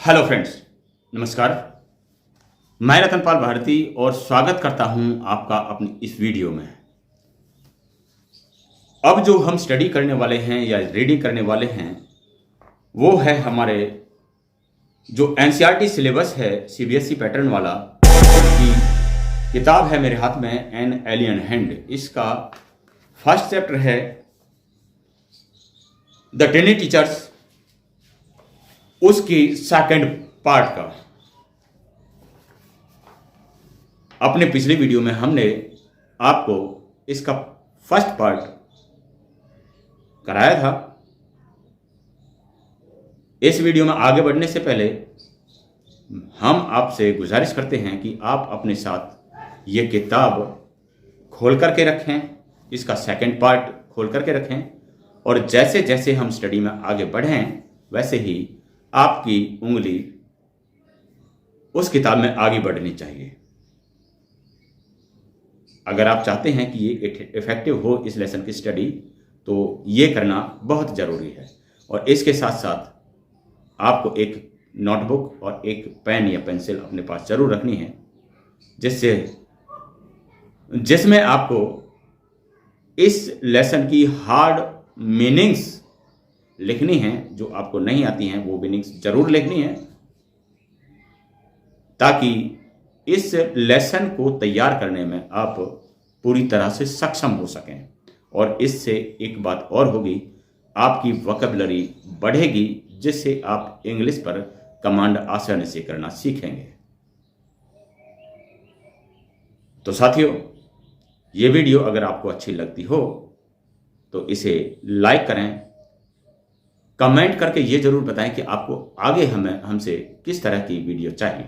Hello friends, नमस्कार। मैं रतनपाल भारती और स्वागत करता हूं आपका अपनी इस वीडियो में। अब जो हम स्टडी करने वाले हैं या रीडिंग करने वाले हैं वो है हमारे जो एनसीईआरटी सिलेबस है सीबीएसई पैटर्न वाला की किताब है मेरे हाथ में, एन एलियन हैंड। इसका फर्स्ट चैप्टर है द टेनी टीचर्स, उसकी सेकंड पार्ट का। अपने पिछले वीडियो में हमने आपको इसका फर्स्ट पार्ट कराया था। इस वीडियो में आगे बढ़ने से पहले हम आपसे गुजारिश करते हैं कि आप अपने साथ ये किताब खोल करके रखें, इसका सेकंड पार्ट खोल करके रखें, और जैसे जैसे हम स्टडी में आगे बढ़ें वैसे ही आपकी उंगली उस किताब में आगे बढ़नी चाहिए। अगर आप चाहते हैं कि ये इफेक्टिव हो इस लेसन की स्टडी, तो ये करना बहुत ज़रूरी है। और इसके साथ साथ आपको एक नोटबुक और एक पेन या पेंसिल अपने पास जरूर रखनी है, जिसमें आपको इस लेसन की हार्ड मीनिंग्स लिखनी है। जो आपको नहीं आती हैं वो मीनिंग्स जरूर लिखनी है, ताकि इस लेसन को तैयार करने में आप पूरी तरह से सक्षम हो सकें। और इससे एक बात और होगी, आपकी वोकैबुलरी बढ़ेगी, जिससे आप इंग्लिश पर कमांड आसानी से करना सीखेंगे। तो साथियों, ये वीडियो अगर आपको अच्छी लगती हो तो इसे लाइक करें, कमेंट करके ये जरूर बताएं कि आपको आगे हमसे किस तरह की वीडियो चाहिए।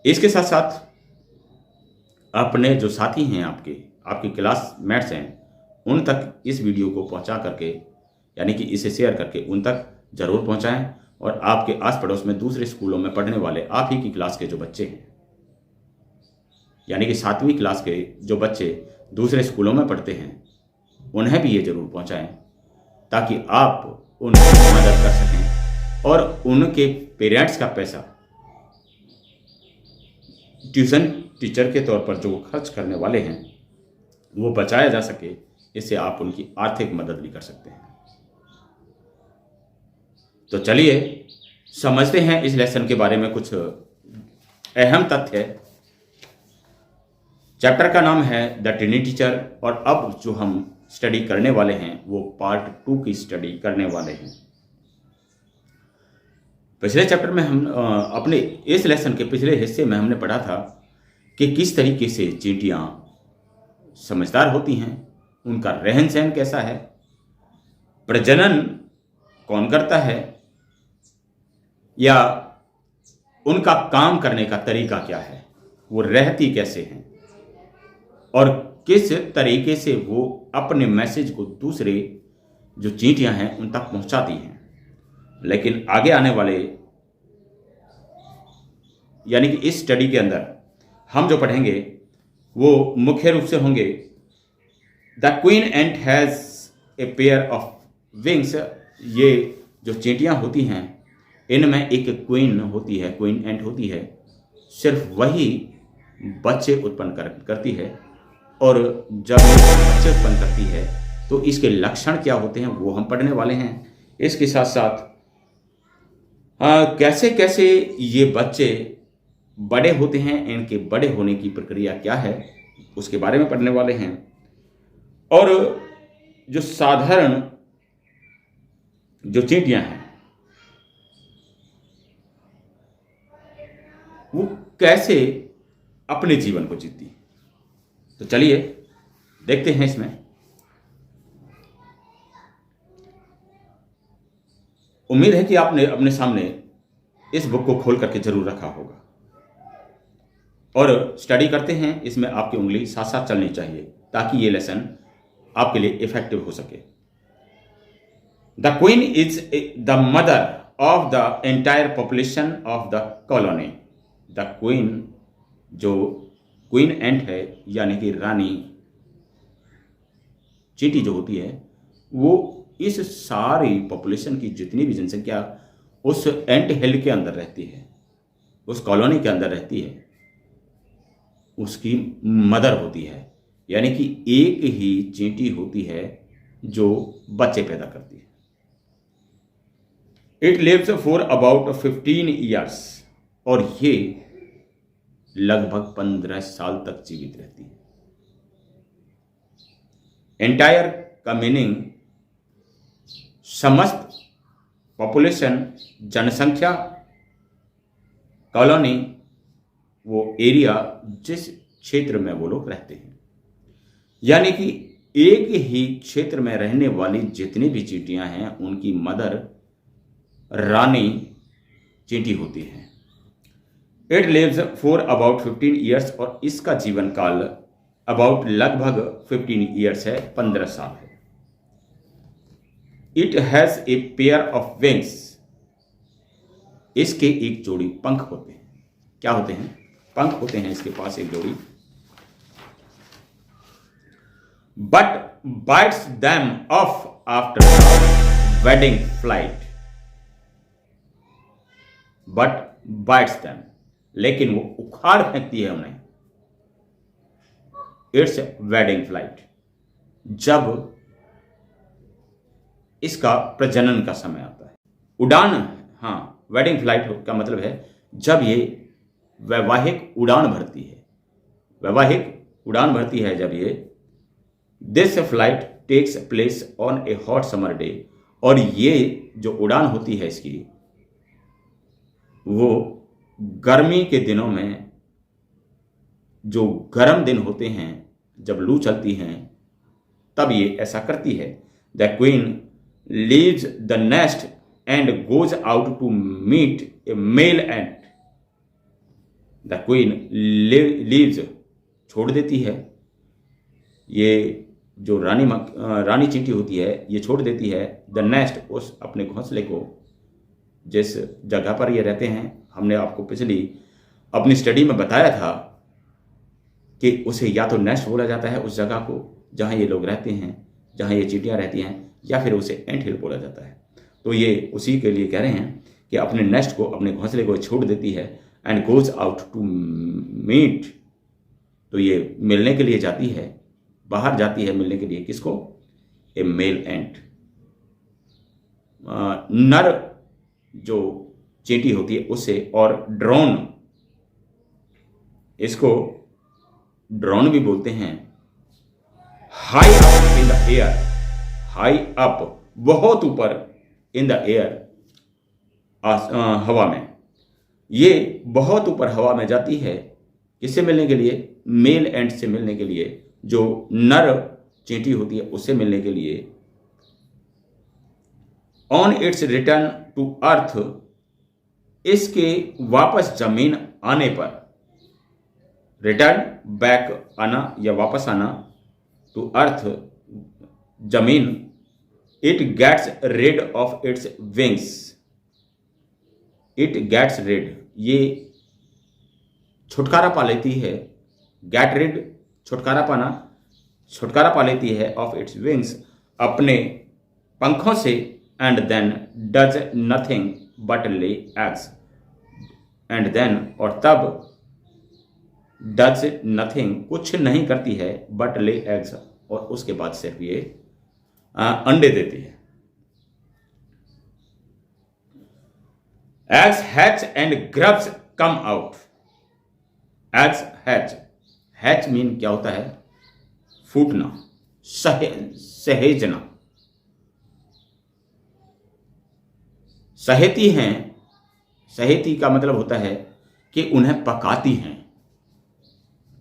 इसके साथ साथ अपने जो साथी हैं, आपके क्लासमेट्स हैं, उन तक इस वीडियो को पहुंचा करके, यानी कि इसे शेयर करके उन तक जरूर पहुंचाएं। और आपके आस पड़ोस में दूसरे स्कूलों में पढ़ने वाले आप ही की क्लास के जो बच्चे हैं, यानी कि 7वीं क्लास के जो बच्चे दूसरे स्कूलों में पढ़ते हैं, उन्हें भी ये जरूर पहुंचाएं, ताकि आप उनकी मदद कर सकें और उनके पेरेंट्स का पैसा ट्यूशन टीचर के तौर पर जो खर्च करने वाले हैं वो बचाया जा सके। इससे आप उनकी आर्थिक मदद भी कर सकते हैं। तो चलिए समझते हैं इस लेसन के बारे में कुछ अहम तथ्य। चैप्टर का नाम है द टेनी टीचर, और अब जो हम स्टडी करने वाले हैं वो पार्ट 2 की स्टडी करने वाले हैं। पिछले चैप्टर में हम अपने इस लेसन के पिछले हिस्से में हमने पढ़ा था कि किस तरीके से चींटियां समझदार होती हैं, उनका रहन सहन कैसा है, प्रजनन कौन करता है, या उनका काम करने का तरीका क्या है, वो रहती कैसे हैं, और किस तरीके से वो अपने मैसेज को दूसरे जो चींटियां हैं उन तक पहुंचाती हैं। लेकिन आगे आने वाले, यानी कि इस स्टडी के अंदर हम जो पढ़ेंगे वो मुख्य रूप से होंगे the queen ant has a pair of wings. ये जो चींटियां होती हैं इनमें एक क्वीन होती है, क्वीन एंट होती है, सिर्फ वही बच्चे उत्पन्न करती है। और जब बच्चे उत्पन्न करती है तो इसके लक्षण क्या होते हैं वो हम पढ़ने वाले हैं। इसके साथ साथ कैसे कैसे ये बच्चे बड़े होते हैं, इनके बड़े होने की प्रक्रिया क्या है उसके बारे में पढ़ने वाले हैं। और जो साधारण जो चींटियां हैं वो कैसे अपने जीवन को जीती हैं। तो चलिए देखते हैं इसमें। उम्मीद है कि आपने अपने सामने इस बुक को खोल करके जरूर रखा होगा, और स्टडी करते हैं इसमें आपकी उंगली साथ साथ चलनी चाहिए, ताकि ये लेसन आपके लिए इफेक्टिव हो सके। The queen is the mother of the entire population of the colony. The queen, जो क्वीन एंट है यानी कि रानी चींटी जो होती है, वो इस सारी पॉपुलेशन की जितनी भी जनसंख्या उस एंट हिल के अंदर रहती है, उस कॉलोनी के अंदर रहती है, उसकी मदर होती है। यानी कि एक ही चींटी होती है जो बच्चे पैदा करती है। It lives for about 15 years, और ये लगभग 15 साल तक जीवित रहती है। एंटायर का मीनिंग समस्त पॉपुलेशन, जनसंख्या, कॉलोनी, वो एरिया जिस क्षेत्र में वो लोग रहते हैं। यानी कि एक ही क्षेत्र में रहने वाली जितनी भी चींटियां हैं उनकी मदर रानी चींटी होती है। It lives for about 15 years, और इसका जीवन काल अबाउट लगभग 15 ईयर्स है, 15 साल है। It has a pair of wings, इसके एक जोड़ी पंख होते हैं। क्या होते हैं? पंख होते हैं इसके पास एक जोड़ी। But bytes them of after wedding flight, but bytes them, लेकिन वो उखाड़ फेंकती है उन्हें। इट्स वेडिंग फ्लाइट, जब इसका प्रजनन का समय आता है। उड़ान, हाँ, वेडिंग फ्लाइट का मतलब है जब ये वैवाहिक उड़ान भरती है, वैवाहिक उड़ान भरती है जब ये। This flight takes place on a hot summer day, और ये जो उड़ान होती है इसकी, वो गर्मी के दिनों में, जो गर्म दिन होते हैं, जब लू चलती हैं, तब ये ऐसा करती है। The queen leaves the nest and goes out to meet a male ant. The queen leaves, छोड़ देती है, ये जो रानी चींटी होती है ये छोड़ देती है द नेस्ट, उस अपने घोंसले को, जिस जगह पर ये रहते हैं। हमने आपको पिछली अपनी स्टडी में बताया था कि उसे या तो नेस्ट बोला जाता है उस जगह को जहाँ ये लोग रहते हैं, जहाँ ये चींटियाँ रहती हैं, या फिर उसे एंट हिल बोला जाता है। तो ये उसी के लिए कह रहे हैं कि अपने नेस्ट को, अपने घोंसले को छोड़ देती है and goes out to meet, तो ये मिलने के लिए जाती है, बाहर जाती है मिलने के लिए। किसको? ए मेल एंट। नर जो चींटी होती है उससे, और ड्रोन, इसको ड्रोन भी बोलते हैं। High up in the air, high up, बहुत ऊपर, इन द एयर, हवा में। ये बहुत ऊपर हवा में जाती है, किससे मिलने के लिए? मेल एंट से मिलने के लिए, जो नर चींटी होती है उससे मिलने के लिए। On its return to earth, इसके वापस जमीन आने पर, रिटर्न बैक आना या वापस आना, टू अर्थ जमीन, it gets rid of its wings. It gets rid, ये छुटकारा पा लेती है। गेट रिड, छुटकारा पाना, छुटकारा पा लेती है ऑफ इट्स विंग्स, अपने पंखों से। And then does nothing but lay eggs, and then, और तब, डज नथिंग, कुछ नहीं करती है, बट ले एग्स, और उसके बाद सिर्फ ये अंडे देती है। Eggs hatch and grubs come out. Eggs hatch, hatch mean क्या होता है? फूटना, सहेजना। सहेती हैं, सहेती का मतलब होता है कि उन्हें पकाती हैं,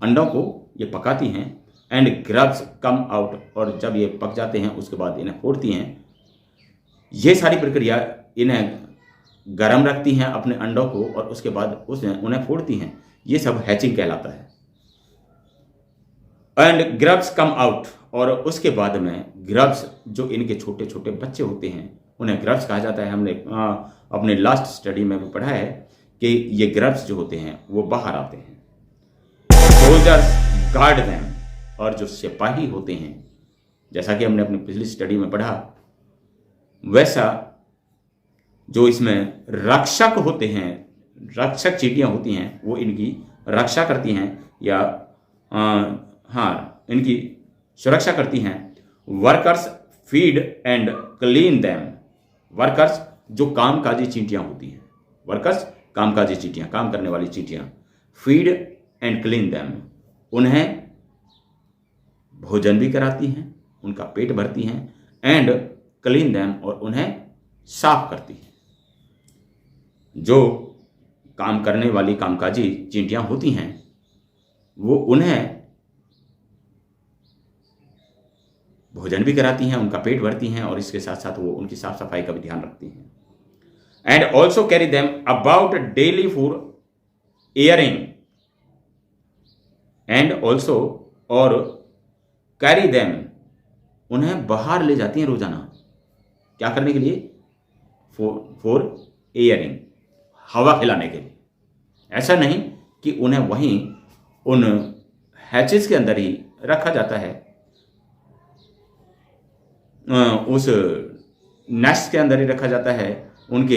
अंडों को ये पकाती हैं। एंड ग्रब्स कम आउट, और जब ये पक जाते हैं उसके बाद इन्हें फोड़ती हैं। ये सारी प्रक्रिया इन्हें गर्म रखती हैं अपने अंडों को, और उसके बाद उन्हें फोड़ती हैं। ये सब हैचिंग कहलाता है। एंड ग्रब्स कम आउट, और उसके बाद में ग्रब्स, जो इनके छोटे छोटे बच्चे होते हैं, उन्हें ग्रब्स कहा जाता है। हमने अपने लास्ट स्टडी में भी पढ़ा है कि ये ग्रब्स जो होते हैं वो बाहर आते हैं। सोल्जर्स गार्ड देम, और जो सिपाही होते हैं, जैसा कि हमने अपनी पिछली स्टडी में पढ़ा, वैसा जो इसमें रक्षक होते हैं, रक्षक चींटियां होती हैं, वो इनकी रक्षा करती हैं या हाँ इनकी सुरक्षा करती हैं। Workers feed and clean them. Workers जो कामकाजी चींटियां होती हैं, वर्कर्स कामकाजी चींटियां, काम करने वाली चींटियां, फीड एंड क्लीन देम, उन्हें भोजन भी कराती हैं, उनका पेट भरती हैं, एंड क्लीन देम, और उन्हें साफ करती हैं। जो काम करने वाली कामकाजी चींटियां होती हैं वो उन्हें भोजन भी कराती हैं, उनका पेट भरती हैं, और इसके साथ साथ वो उनकी साफ सफाई का भी ध्यान रखती हैं। And also carry them about daily for airing. And also, और कैरी देम, उन्हें बाहर ले जाती हैं रोजाना, क्या करने के लिए? फॉर एयरिंग, हवा खिलाने के लिए। ऐसा नहीं कि उन्हें वहीं उन हैचेस के अंदर ही रखा जाता है, उस नेस्ट के अंदर ही रखा जाता है, उनके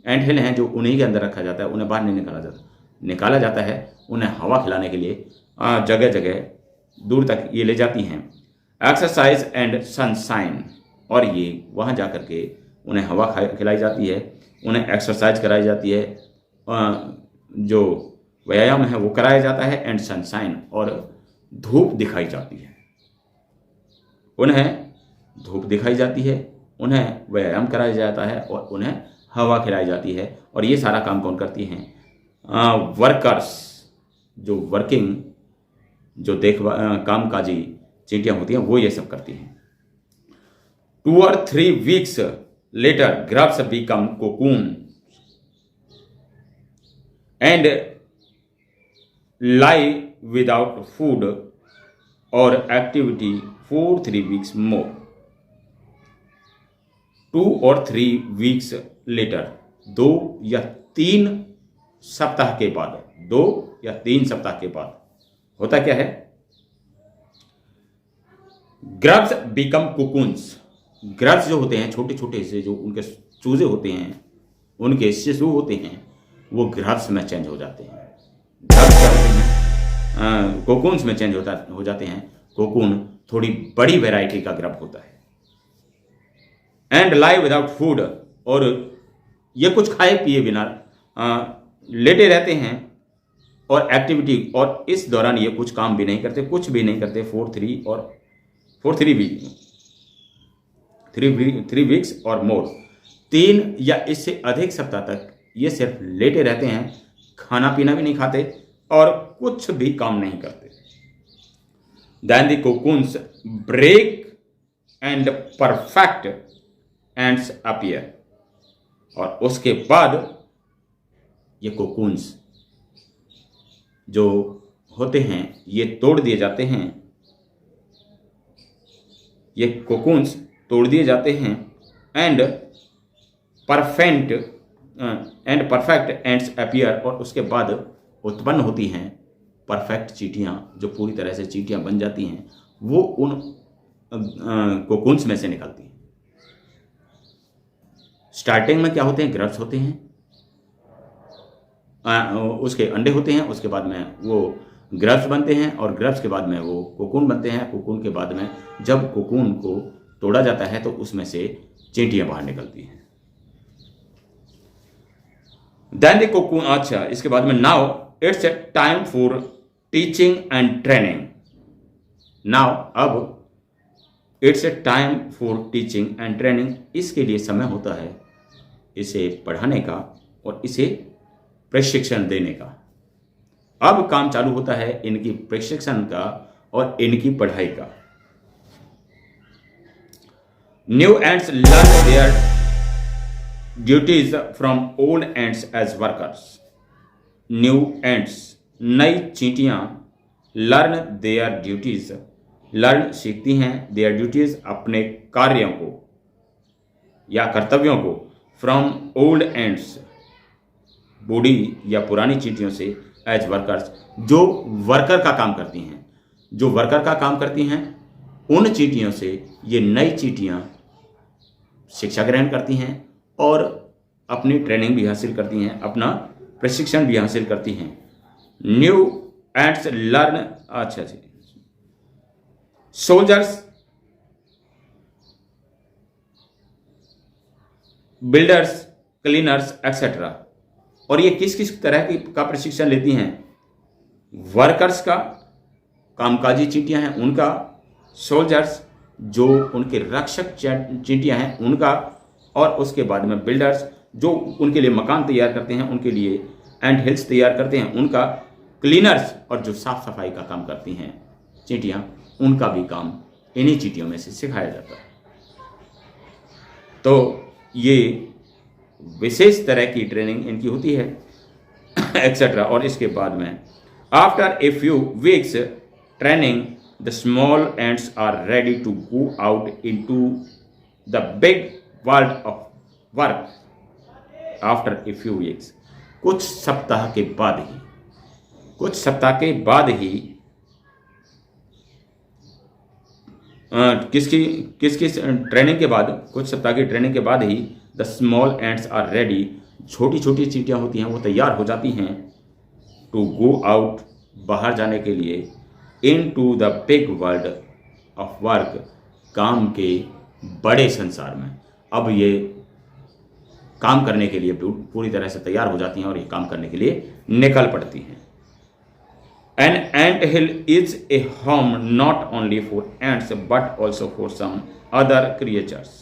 एंट हिल हैं जो उन्हीं के अंदर रखा जाता है, उन्हें बाहर नहीं निकाला जाता है। उन्हें हवा खिलाने के लिए जगह जगह दूर तक ये ले जाती हैं। एक्सरसाइज एंड सनशाइन, और ये वहाँ जा कर के उन्हें हवा खिलाई जाती है, उन्हें एक्सरसाइज कराई जाती है, जो व्यायाम है वो कराया जाता है, एंड सनशाइन, और धूप दिखाई जाती है। उन्हें धूप दिखाई जाती है, उन्हें व्यायाम कराया जाता है, और उन्हें हवा खिलाई जाती है। और ये सारा काम कौन करती हैं? वर्कर्स, जो वर्किंग, जो कामकाजी चींटियां होती हैं, वो ये सब करती हैं। 2 or 3 weeks later, grubs become cocoon and lie without food or activity for 3 weeks more. 2 or 3 weeks later, 2 या 3 सप्ताह के बाद, 2 या 3 सप्ताह के बाद होता क्या है? Grubs become कुकुन्स। ग्रब्स जो होते हैं, छोटे छोटे से जो उनके चूजे होते हैं, उनके शिशु होते हैं, वो ग्रब्स में चेंज हो जाते हैं। ग्रब्स क्या होते हैं? कोकून्स में चेंज हो जाते हैं। कोकून थोड़ी बड़ी वैरायटी का ग्रब होता है। एंड लाई विदाउट फूड, और ये कुछ खाए पिए बिना लेटे रहते हैं, और एक्टिविटी, और इस दौरान ये कुछ काम भी नहीं करते, कुछ भी नहीं करते, 3 वीक्स और मोर, 3 या इससे अधिक सप्ताह तक ये सिर्फ लेटे रहते हैं, खाना पीना भी नहीं खाते और कुछ भी काम नहीं करते। Then the cocoons break and perfect ants appear, और उसके बाद ये कोकून्स जो होते हैं ये तोड़ दिए जाते हैं, ये कोकून्स तोड़ दिए जाते हैं, एंड परफेक्ट एंड्स अपीयर, और उसके बाद उत्पन्न होती हैं परफेक्ट चींटियाँ, जो पूरी तरह से चींटियाँ बन जाती हैं, वो उन कोकून्स में से निकलती हैं। स्टार्टिंग में क्या होते हैं? ग्रब्स होते हैं, उसके अंडे होते हैं, उसके बाद में वो ग्रब्स बनते हैं, और ग्रब्स के बाद में वो कोकून बनते हैं। कोकून के बाद में जब कोकून को तोड़ा जाता है तो उसमें से चींटियाँ बाहर निकलती हैं। देन द कोकून, अच्छा, इसके बाद में now it's a time for teaching and training. Now, अब it's a time for teaching and training, इसके लिए समय होता है इसे पढ़ाने का और इसे प्रशिक्षण देने का। अब काम चालू होता है इनकी प्रशिक्षण का और इनकी पढ़ाई का। New ants learn their duties from old ants as workers. New ants, नई चींटियां, लर्न देयर ड्यूटीज, लर्न सीखती हैं, देयर ड्यूटीज, अपने कार्यों को या कर्तव्यों को, फ्रॉम ओल्ड एंड्स, बूढ़ी या पुरानी चींटियों से, एज वर्कर्स, जो वर्कर का काम करती हैं, जो वर्कर का काम करती हैं, उन चींटियों से ये नई चींटियां शिक्षा ग्रहण करती हैं और अपनी ट्रेनिंग भी हासिल करती हैं, अपना प्रशिक्षण भी हासिल करती हैं। न्यू एंड्स लर्न, अच्छा जी, सोल्जर्स, बिल्डर्स, क्लीनर्स एक्सेट्रा। और ये किस किस तरह की का प्रशिक्षण लेती हैं? वर्कर्स का, कामकाजी चींटियां हैं उनका, सोल्जर्स जो उनके रक्षक चींटियां हैं उनका, और उसके बाद में बिल्डर्स जो उनके लिए मकान तैयार करते हैं उनके लिए, एंड हिल्स तैयार करते हैं उनका, क्लीनर्स और जो साफ सफाई का काम करती हैं चींटियां, उनका भी काम इन्हीं चींटियों में से सिखाया जाता है। तो ये विशेष तरह की ट्रेनिंग इनकी होती है एक्सेट्रा। और इसके बाद में after a few weeks training the small ants are ready to go out into the big world of work. After a few weeks, कुछ सप्ताह के बाद ही, कुछ सप्ताह के बाद ही किसकी ट्रेनिंग के बाद, कुछ सप्ताह की ट्रेनिंग के बाद ही the small ants are ready, छोटी छोटी चींटियां होती हैं वो तैयार हो जाती हैं, टू गो आउट, बाहर जाने के लिए, into the big world of work, काम के बड़े संसार में। अब ये काम करने के लिए पूरी तरह से तैयार हो जाती हैं और ये काम करने के लिए निकल पड़ती हैं। An ant hill is a home not only for ants but also for some other creatures.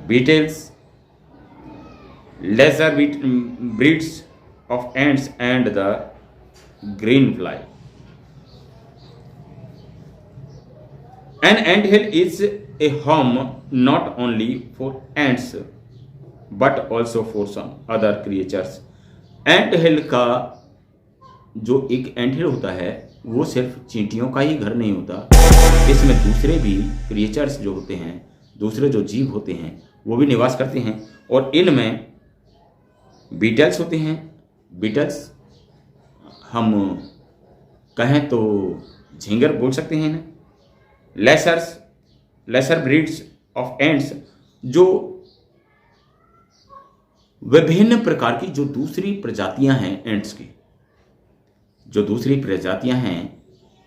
Beetles, lesser breeds of ants and the greenfly. An ant hill is a home not only for ants but also for some other creatures. Ant hill का जो एक एंटहिल होता है वो सिर्फ चींटियों का ही घर नहीं होता, इसमें दूसरे भी क्रिएचर्स जो होते हैं, दूसरे जो जीव होते हैं वो भी निवास करते हैं। और इनमें बीटल्स होते हैं, बीटल्स हम कहें तो झिंगर बोल सकते हैं इन्हें, लेसर ब्रीड्स ऑफ एंट्स, जो विभिन्न प्रकार की जो दूसरी प्रजातियां हैं एंट्स की, जो दूसरी प्रजातियां हैं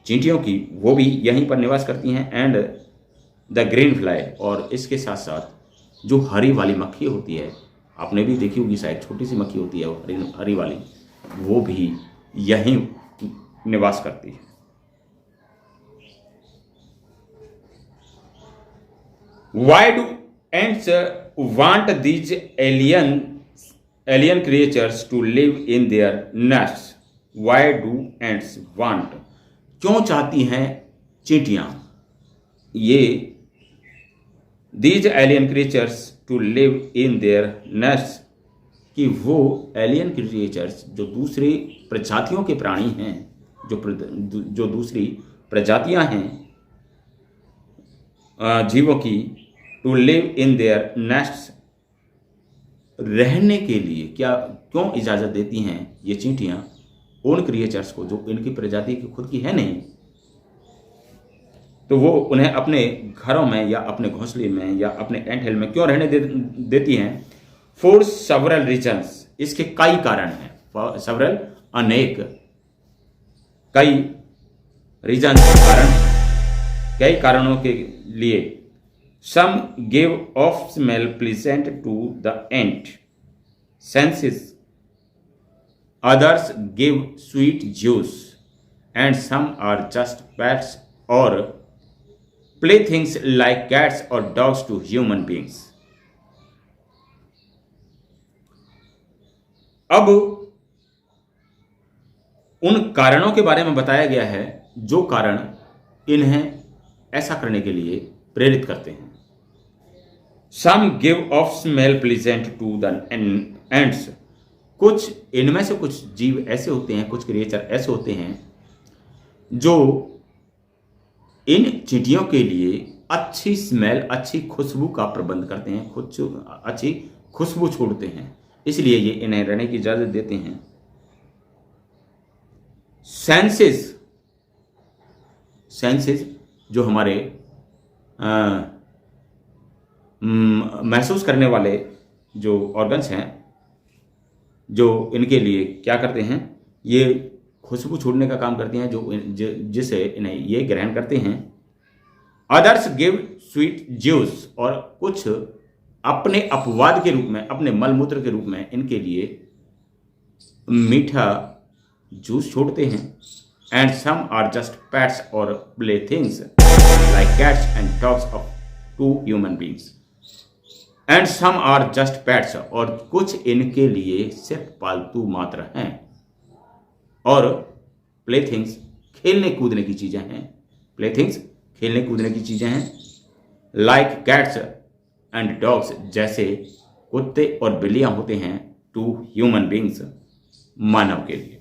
चींटियों की, वो भी यहीं पर निवास करती हैं। एंड द ग्रीन फ्लाई, और इसके साथ साथ जो हरी वाली मक्खी होती है, आपने भी देखी होगी शायद, छोटी सी मक्खी होती है वो हरी वाली, वो भी यहीं निवास करती है। Why do ants want these alien creatures to live in their nests? Why do ants want? क्यों चाहती हैं चींटियां ये these alien creatures to live in their nests, कि वो एलियन क्रिएचर्स जो दूसरी प्रजातियों के प्राणी हैं, जो दूसरी प्रजातियां हैं जीवों की, to live in their nests, रहने के लिए क्यों इजाज़त देती हैं ये चींटियां उन क्रिएचर्स को जो इनकी प्रजाति की खुद की है नहीं, तो वो उन्हें अपने घरों में या अपने घोंसले में या अपने एंट हिल में क्यों रहने देती हैं? फॉर सेवरल रीजन्स, इसके कई कारण हैं, सेवरल अनेक, कई रीजन्स कारण, कई कारणों के लिए। Some give off smell pleasant to the ant senses, others give sweet juice, and some are just pets or playthings like cats or dogs to human beings. अब उन कारणों के बारे में बताया गया है जो कारण इन्हें ऐसा करने के लिए प्रेरित करते हैं। Some give off smell pleasant to the ants. कुछ इनमें से कुछ जीव ऐसे होते हैं, कुछ क्रिएचर ऐसे होते हैं जो इन चींटियों के लिए अच्छी स्मेल, अच्छी खुशबू का प्रबंध करते हैं, कुछ अच्छी खुशबू छोड़ते हैं, इसलिए ये इन्हें रहने की इजाजत देते हैं। सेंसेस जो हमारे महसूस करने वाले जो ऑर्गन्स हैं, जो इनके लिए क्या करते हैं, ये खुशबू छोड़ने का काम करती हैं, जिसे इन्हें ये ग्रहण करते हैं। अदर्स गिव स्वीट ज्यूस, और कुछ अपने अपवाद के रूप में, अपने मलमूत्र के रूप में इनके लिए मीठा जूस छोड़ते हैं। And some are just pets or play things like cats and dogs of to human beings. And some are just pets, और कुछ इनके लिए सिर्फ पालतू मात्र हैं। और प्ले थिंग्स खेलने कूदने की चीजें हैं, प्ले थिंग्स खेलने कूदने की चीजें हैं। लाइक कैट्स एंड डॉग्स, जैसे कुत्ते और बिल्लियां होते हैं, टू ह्यूमन बींग्स, मानव के लिए।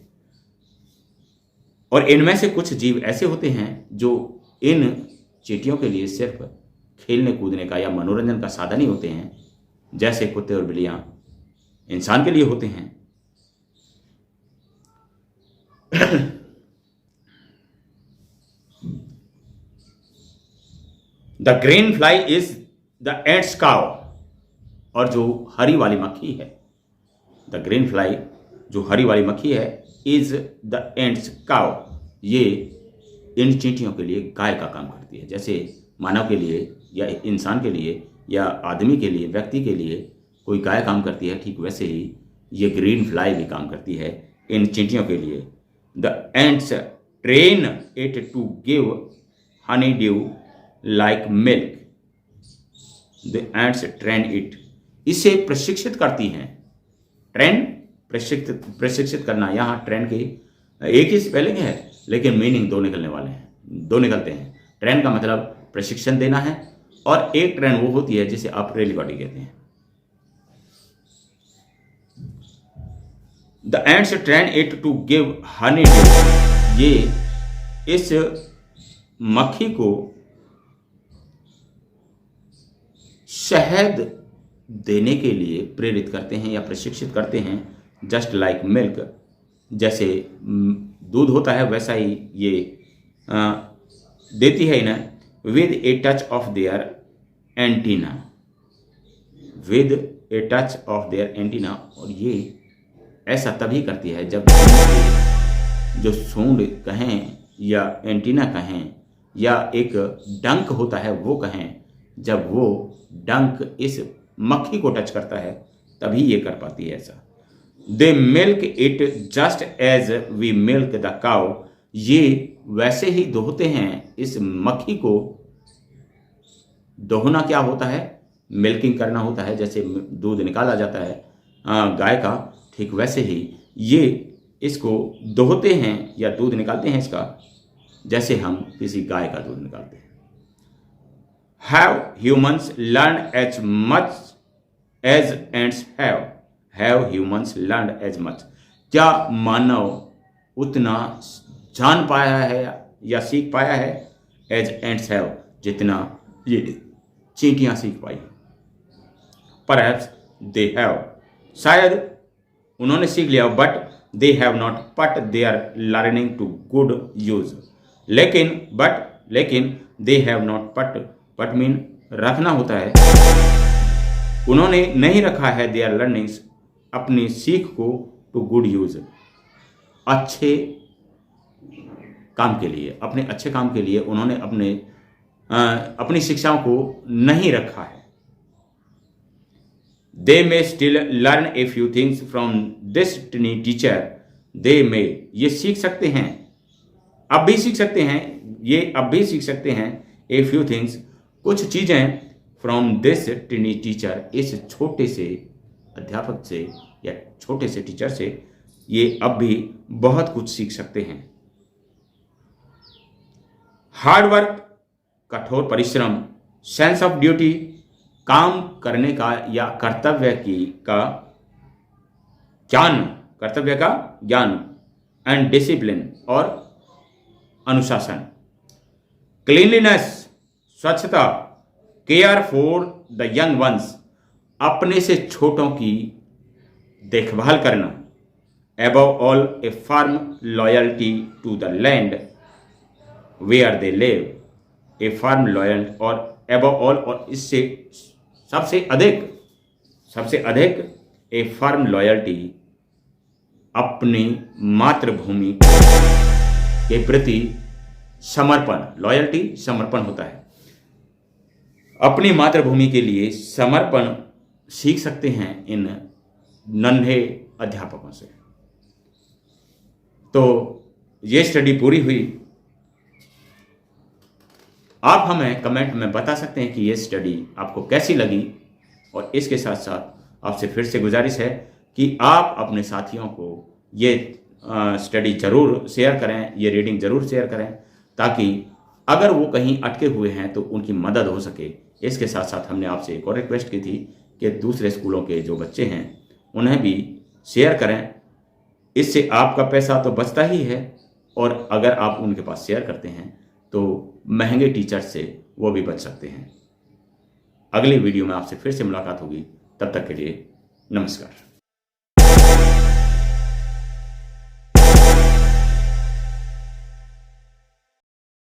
और इनमें से कुछ जीव ऐसे होते हैं जो इन चींटियों के लिए सिर्फ खेलने कूदने का या मनोरंजन का साधन ही होते हैं, जैसे कुत्ते और बिल्लियां इंसान के लिए होते हैं। The green fly is the ants cow, और जो हरी वाली मक्खी है, द ग्रीन फ्लाई जो हरी वाली मक्खी है, इज द एंट्स काउ, ये इन चींटियों के लिए गाय का काम करती है। जैसे मानव के लिए या इंसान के लिए या आदमी के लिए, व्यक्ति के लिए कोई गाय काम करती है, ठीक वैसे ही ये ग्रीन फ्लाई भी काम करती है इन चींटियों के लिए। The ants train it to give honeydew like milk, the ants train it, इसे प्रशिक्षित करती हैं। ट्रेन प्रशिक्षित करना, यहाँ ट्रेन के एक ही स्पेलिंग है लेकिन मीनिंग दो निकलने वाले हैं, दो निकलते हैं। ट्रेन का मतलब प्रशिक्षण देना है, और एक ट्रेन वो होती है जिसे आप रेल गाड़ी कहते हैं। The ants train it to give honeydew, ये इस मक्खी को शहद देने के लिए प्रेरित करते हैं या प्रशिक्षित करते हैं। जस्ट लाइक मिल्क, जैसे दूध होता है वैसा ही ये देती है इन्हें। With a touch of their antenna, with a touch of their antenna, और ये ऐसा तभी करती है जब जो सूंड कहें या एंटीना कहें या एक डंक होता है वो कहें, जब वो डंक इस मक्खी को टच करता है तभी ये कर पाती है ऐसा। They milk it just as we milk the cow, ये वैसे ही दोहते हैं इस मक्खी को। दोहना क्या होता है? मिल्किंग करना होता है, जैसे दूध निकाला जाता है गाय का, ठीक वैसे ही ये इसको दोहते हैं या दूध निकालते हैं इसका, जैसे हम किसी गाय का दूध निकालते हैं। Have humans learned as much as ants have? Have humans learned as much? क्या मानव उतना जान पाया है या सीख पाया है as ants have, जितना ये चींटियां सीख पाई? Perhaps they have, शायद उन्होंने सीख लिया, but they have not put their learning to good use. लेकिन they have not put mean रखना होता है, उन्होंने नहीं रखा है their learnings, अपनी सीख को to good use, अच्छे काम के लिए, अपने अच्छे काम के लिए उन्होंने अपनी शिक्षाओं को नहीं रखा है। They may still learn a few things from this tiny teacher. They may, ये सीख सकते हैं, अब भी सीख सकते हैं, ये अब भी सीख सकते हैं a few things, कुछ चीजें from this tiny teacher, इस छोटे से अध्यापक से या छोटे से टीचर से ये अब भी बहुत कुछ सीख सकते हैं। हार्ड वर्क, कठोर परिश्रम, सेंस ऑफ ड्यूटी, काम करने का या कर्तव्य का ज्ञान, एंड डिसिप्लिन, और अनुशासन। क्लीनलीनेस, स्वच्छता, care for the young ones, अपने से छोटों की देखभाल करना। Above all a firm loyalty to the land where they live, a firm loyal, और एबव ऑल, और इससे सबसे अधिक ए फर्म लॉयल्टी अपनी मातृभूमि के प्रति समर्पण, लॉयल्टी समर्पण होता है। अपनी मातृभूमि के लिए समर्पण सीख सकते हैं इन नन्हे अध्यापकों से। तो ये स्टडी पूरी हुई। आप हमें कमेंट में बता सकते हैं कि ये स्टडी आपको कैसी लगी, और इसके साथ साथ आपसे फिर से गुजारिश है कि आप अपने साथियों को ये स्टडी ज़रूर शेयर करें, ये रीडिंग ज़रूर शेयर करें, ताकि अगर वो कहीं अटके हुए हैं तो उनकी मदद हो सके। इसके साथ साथ हमने आपसे एक और रिक्वेस्ट की थी कि दूसरे स्कूलों के जो बच्चे हैं उन्हें भी शेयर करें। इससे आपका पैसा तो बचता ही है, और अगर आप उनके पास शेयर करते हैं तो महंगे टीचर से वो भी बच सकते हैं। अगली वीडियो में आपसे फिर से मुलाकात होगी। तब तक के लिए नमस्कार।